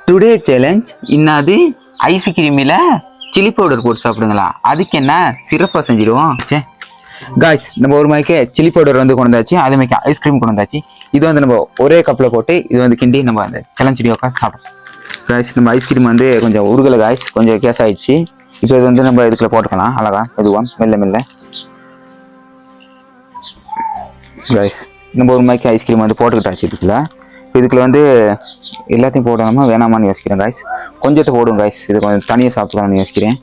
Today challenge இன்னாது ஐஸ்கிரீமில் chilli powder போட்டு சாப்பிடுங்களா, அதுக்கு என்ன சிறப்பாக செஞ்சிடுவோம். சே காய்ஸ், நம்ம ஒரு மாதிரிக்கே சில்லி பவுடர் வந்து கொண்டு வந்தாச்சு, அதே மாதிரி ஐஸ்கிரீம் கொண்டு வந்தாச்சு. இது வந்து நம்ம ஒரே கப்பில் போட்டு இது வந்து கிண்டி நம்ம அந்த சேலஞ்ச் செடி உட்காந்து சாப்பிடும். காய்ஸ், நம்ம ஐஸ்கிரீம் வந்து கொஞ்சம் உருகலை காய்ஸ், கொஞ்சம் கேஸ் ஆயிடுச்சு. இப்போ இது வந்து நம்ம இதுக்குள்ள போட்டுக்கலாம் அழகா மெதுவாக மெல்ல மெல்ல. காய்ஸ், நம்ம ஒரு மாதிரிக்கு ஐஸ்கிரீம் வந்து போட்டுக்கிட்டாச்சு இதுக்குள்ள. இதுக்குள்ள வந்து எல்லாத்தையும் போடணுமா வேணாமான்னு யோசிக்கிறேன் காய்ஸ். கொஞ்சத்தை போடுவோம் காய்ஸ், இது கொஞ்சம் தனியாக சாப்பிடலாம்னு யோசிக்கிறேன்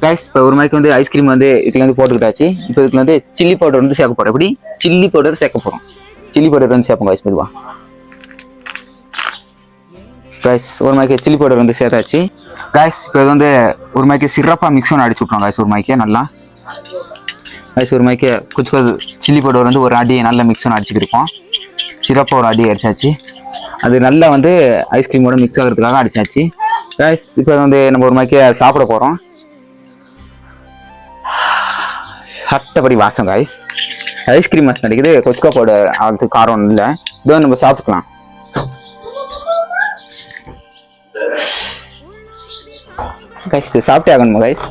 காய்ஸ். இப்போ ஒரு மாதிரி வந்து ஐஸ்கிரீம் வந்து இதுல வந்து போட்டுக்கிட்டாச்சு. இப்போ இதுக்கு வந்து சில்லி பவுடர் வந்து சேர்க்க போகிறோம். எப்படி சில்லி பவுடர் சேர்க்க போகிறோம். சில்லி பவுடர் வந்து சேர்ப்போம் காய்ஸ் மெதுவா. காய்ஸ், ஒரு மாதிரி சில்லி பவுடர் வந்து சேர்த்தாச்சு காய்ஸ். இப்போ இது வந்து ஒரு மாதிரி சிறப்பாக மிக்ஸ் ஒன்று அடிச்சு விட்றோம் காய்ஸ். ஒரு மாதிரி நல்லா காய்ஸ், ஒரு மாதிரி கொஞ்சம் சில்லி பவுடர் வந்து ஒரு அடி நல்லா மிக்ஸ் ஒன்று அடிச்சுக்கிருப்போம். சிறப்பாக ஒரு அடி அடிச்சாச்சு. அது நல்லா வந்து ஐஸ்கிரீமோட மிக்ஸ் ஆகிறதுக்காக அடிச்சாச்சு காய்ஸ். இப்போ வந்து நம்ம ஒரு மாதிரி சாப்பிட போகிறோம். சட்டப்படி வாசம் காய்ஸ், ஐஸ்கிரீம் வாசம் அடிக்குது. கொச்சுக்கா பவுடர் அதுக்கு காரம் இல்லை, இதோ நம்ம சாப்பிட்டுக்கலாம். கைஸ், இது சாப்பிட்டே ஆகணுமா கைஸ்?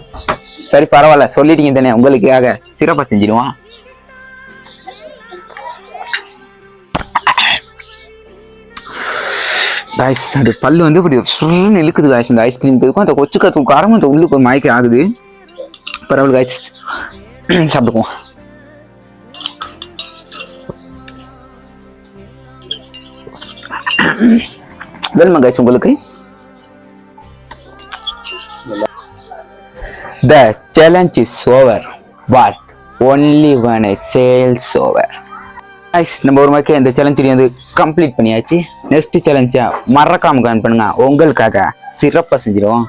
சரி பரவாயில்ல, சொல்லிட்டீங்க தானே, உங்களுக்காக சிறப்பாக செஞ்சிடுவோம். கைஸ், அது பல்லு வந்து இப்படி சுருன்னு இழுக்குது கைஸ். இந்த ஐஸ்கிரீம் இருக்கும் அந்த கொச்சுக்கா காரமும் அந்த உள்ளுக்கு ஒரு மயக்கம் ஆகுது. பரவாயில்ல கைஸ், சாப்பிடுவோம். வேணுமா கைஸ் உங்களுக்கு? The challenge is over, but only when I sales over. Guys, நம்ம ஒரு மாதிரி இந்த சேலஞ்ச் வந்து கம்ப்ளீட் பண்ணியாச்சு. நெக்ஸ்ட் சேலஞ்சை மறக்காம கமெண்ட் பண்ணுங்க, உங்களுக்காக சிறப்பாக செஞ்சிடுவோம்.